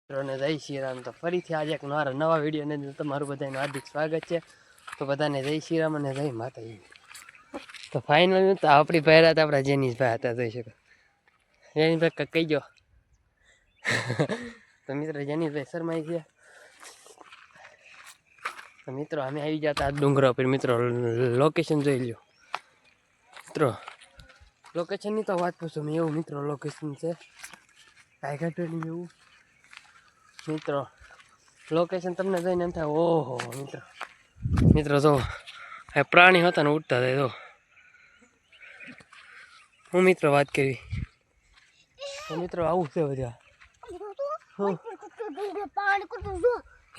મિત્રોને જય શ્રી રામ. તો ફરીથી આજે એક નવા વિડીયોને તમારું બધાનું હાર્દિક સ્વાગત છે. તો બધાને જય શ્રી રામ અને જય માતાજી. તો ફાઇનલ તો આપણી પહેરા હતા આપણા જેનીશભાઈ હતા, જોઈ શકો. જેનીશભાઈ કહી ગયો. તો મિત્રો જેનીશભાઈ શર્માઈ છે. તો મિત્રો અમે આવી જતા ડુંગરા પર. મિત્રો લોકેશન જોઈ લ્યો. મિત્રો લોકેશનની તો વાત પૂછો મેં, એવું મિત્રો લોકેશન છે ટાઈગર એવું. મિત્રો લોકેશન તમને જોઈને એમ થાય ઓહો. મિત્રો જો પ્રાણી હતા ને ઉડતા થાય. તો હું મિત્રો વાત કરી તો મિત્રો આવું છે બધા.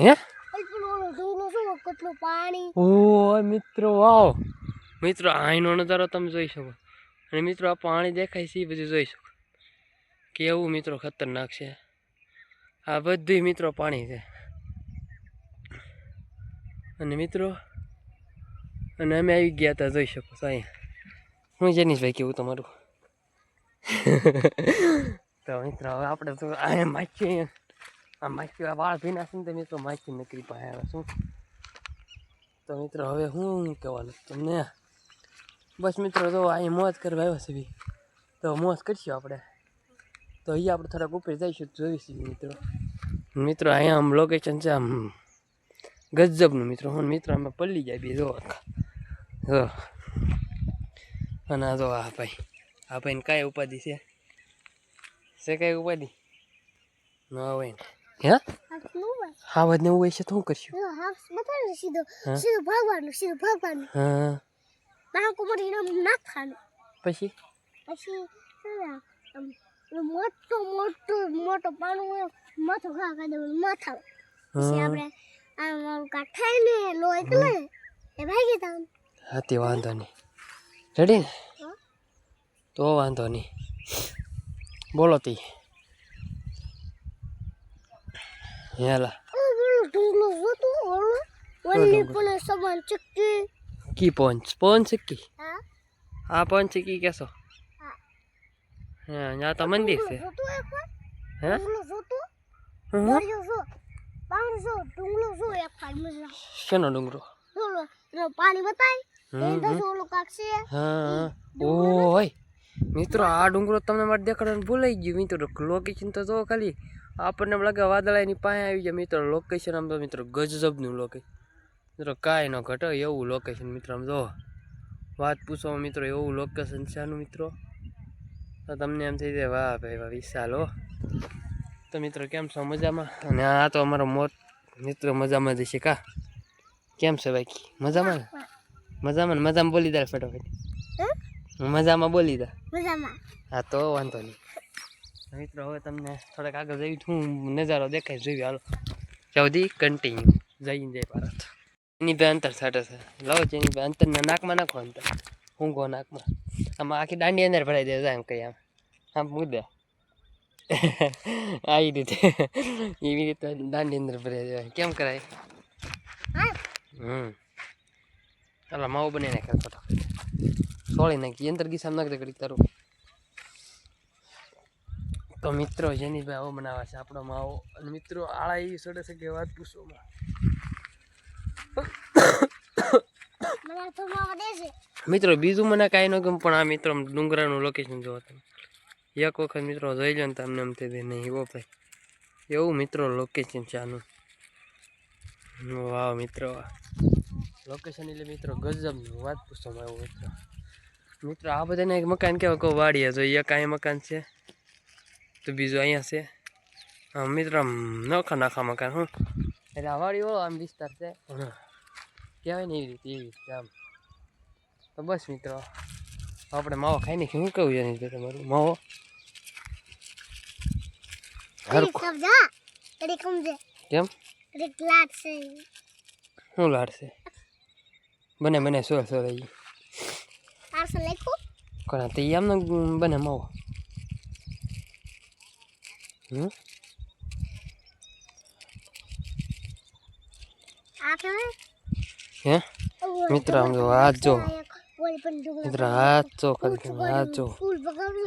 હે ઓ મિત્રો વાવ. મિત્રો અહીંનો નજારો તમે જોઈ શકો. અને મિત્રો આ પાણી દેખાય છે એ બધું જોઈ શકો. કેવું મિત્રો ખતરનાક છે આ બધું. મિત્રો પાણી છે. અને મિત્રો અને અમે આવી ગયા હતા, જોઈ શકો છો અહીંયા. હું જેનીશભાઈ કેવું તમારું. તો મિત્રો હવે આપણે તો અહીંયા માખી, આ માખી વાળ ભીના છે ને તો મિત્રો માખી નકરી પાસે આવે શું. તો મિત્રો હવે હું કહેવાનું તમને, બસ મિત્રો જો અહીંયા મોજ કરવા આવ્યો છે બી. તો મોજ કરીશું આપણે. તો અહીંયા આપણે થોડાક ઉપર જઈશું, જોઈશું મિત્રો. મિત્રો અહીંયા આમ લોકેશન છે આમ ગજબનું મિત્રો. હું મિત્રો અમે પલ્લી જાય બી જો. અને આ જો આ ભાઈને કાંઈ ઉપાધિ છે કાંઈ ઉપાધિ ન હોય ને. હે હા વાત ને એવું હોય છે તો શું કરશું? પછી મોટો પાણું માથું ખા કરી દેવાનું માથા. પછી આપણે આમ કાઠાઈને લોહી કલે એ ભાગી તા. હા તે વાંધો નહીં. રેડી ને? તો વાંધો નહીં. બોલો તી હેલા ઢુંગલો જોતો ઓલો વલ્લી પણ સબન ચક્કી કી પવન ચક્કી. હા આ પવન ચક્કી કેસો? હા ત્યાં તો મંદિર છે. જોતો એકવાર હે ઢુંગલો જોતો માર્યો જો પાણી જો ઢુંગલો જો એકવાર મજા. શેનો ડુંગરો? ઓલો એનો પાણી બતાય એ તો ઓલો કાકસે. હા ઓય મિત્રો આ ડુંગરો તમને મારે દેખાડવાનું ભૂલાઈ ગયું મિત્રો. લોકેશન તો જો ખાલી આપણને એમ લાગે વાદળાની પાસે આવી જાય મિત્રો. લોકેશન આમ તો મિત્રો ગજબનું લોકેશન મિત્રો, કાંઈ ન ઘટે એવું લોકેશન મિત્રો. આમ જો વાત પૂછો મિત્રો, એવું લોકેશન છે આનું મિત્રો. તો તમને એમ થઈ જાય વાહ ભાઈ વાહ વિશાલ હો. તો મિત્રો કેમ છો? મજામાં? અને આ તો અમારો મોત મિત્રો મજામાં જ છે કા? કેમ છે બાકી? મજામાં મજામાં બોલી દે ફટાફટ. મજામાં બોલી દે. હા તો વાંધો નહીં મિત્રો. હવે તમને થોડાક આગળ જઈ હું નજારો દેખાય જોઈ. હાલો ચૌધી કન્ટિન્યુ જય ભારત. એની બે અંતર સાટે છે. લાવો છે એની બે અંતરના નાકમાં નાખો. અંતર ઊંઘો નાકમાં. આમાં આખી દાંડી અંદર ભરાઈ દે એમ કઈ આમ મુદ્દે આવી રીતે એવી રીતે દાંડી અંદર ભરાઈ દેવાય. કેમ કરાય? ચાલો માવો બની નાખે ફટાફટ. સોળી નાખી અંતર ગીસામ નાખી દે ઘડીક તારું. તો મિત્રો જેનીશભાઈ આવો બનાવે છે આપણો માવો. અને મિત્રો આળા એવી સડે છે કે વાત પૂછો. મિત્રો બીજું મને કાંઈ ન ગમ, પણ આ મિત્રો ડુંગરાનું લોકેશન જોવો તમે એક વખત મિત્રો જોઈ લો ને તમને એમ થઈ નહીં એવો ભાઈ એવું મિત્રો લોકેશન છે આનું. વાવ મિત્રો લોકેશન એટલે મિત્રો ગજબનું વાત પૂછવામાં આવ્યું મિત્રો. મિત્રો આ બધાને એક મકાન કેવા કહો વાડીએ જો. એક અહીંયા મકાન છે તો બીજું અહીંયા છે. મિત્રો આમ નાખા મકાન હું એટલે આ વાડી વાળો આમ વિસ્તાર છે કહેવાય ને એવી રીતે આમ. તો બસ મિત્રો આપણે માવો ખાઈ નાખી. શું કહું છે તમારું માવો કેમ શું લાડશે? બને સો રહી કોના તે એમ બને માવો. હે મિત્ર આમ જો હાથ જો મિત્રો, હાથ જો ખાલી હાથ જો.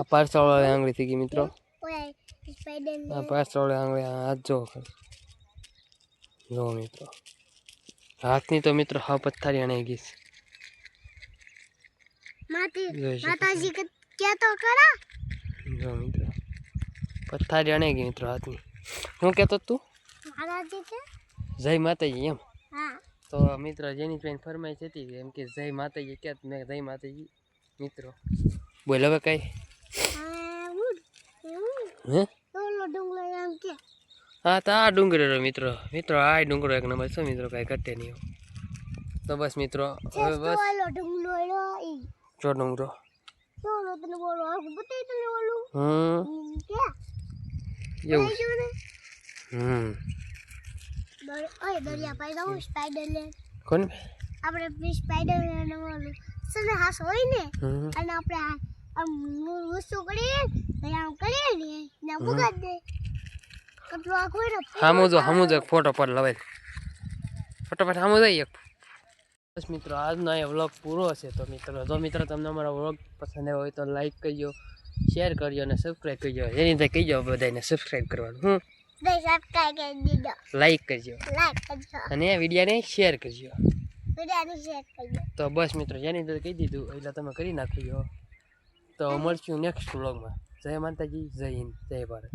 આ પાર્સલ વાળી આંગળી થઈ ગઈ મિત્રો. સ્પાઈડર આ પાછળ આંગળી હાથ જો ખાલી. જો મિત્રો હાથની તો મિત્રો હા પથ્થારી અણાઈ ગઈ છે. જોઈ શકો છો. માતાજી કે તો કરા જો મિત્રો પથ્થારી અણાઈ ગઈ મિત્રો હાથની. હું કહેતો તું માતાજી કે જય માતાજી એમ. હા તો મિત્રો જેની બેન ફરમાઈશ હતી એમ કે જય માતાજી ક્યાં મેં જય માતાજી મિત્રો બોલ હવે કઈ હે ઓલો ડુંગળો એમ કે હા તો આ ડુંગરો મિત્રો મિત્રો આ ડુંગરો એક નંબર છે મિત્રો કાંઈ ઘટે નહીં. તો બસ મિત્રો હવે બસ ઓલો ડુંગળો ઈ જો ડુંગરો ઓલો તને બોલો આ બતાઈ તને ઓલું કે એવું આઈ જો ને ઓય દરિયા પાઈ દઉં સ્પાઈડર લે કોણ આપણે સ્પાઈડર ને ઓલું સને હાસ હોય ને અને આપણે આમ વસ્તુ કરીએ ને આમ કરીએ ને મુગાડ દે કટલો આખો ને હામું જો એક ફોટો પર લવાય ફટોફટ હામું જાય એક. બસ મિત્રો આજનો અહીંયા વ્લોગ પૂરો છે. તો મિત્રો તમને અમારો વ્લોગ પસંદ આવ્યો હોય તો લાઈક કરજો, શેર કરજો અને સબસ્ક્રાઈબ કરજો. એની અંદર કહીજો બધાને સબસ્ક્રાઈબ કરવાનું. સબસ્ક્રાઇબ કરી દીધો લાઈક કરજો લાઈક કરજો અને વિડીયોને શેર કરજો. વિડિયોને શેર કરજો. તો બસ મિત્રો જેની અંદર કહી દીધું એટલે તમે કરી નાખજો. તો મળશું નેક્સ્ટ વ્લોગમાં. જય માતાજી, જય હિન્દ, જય ભારત.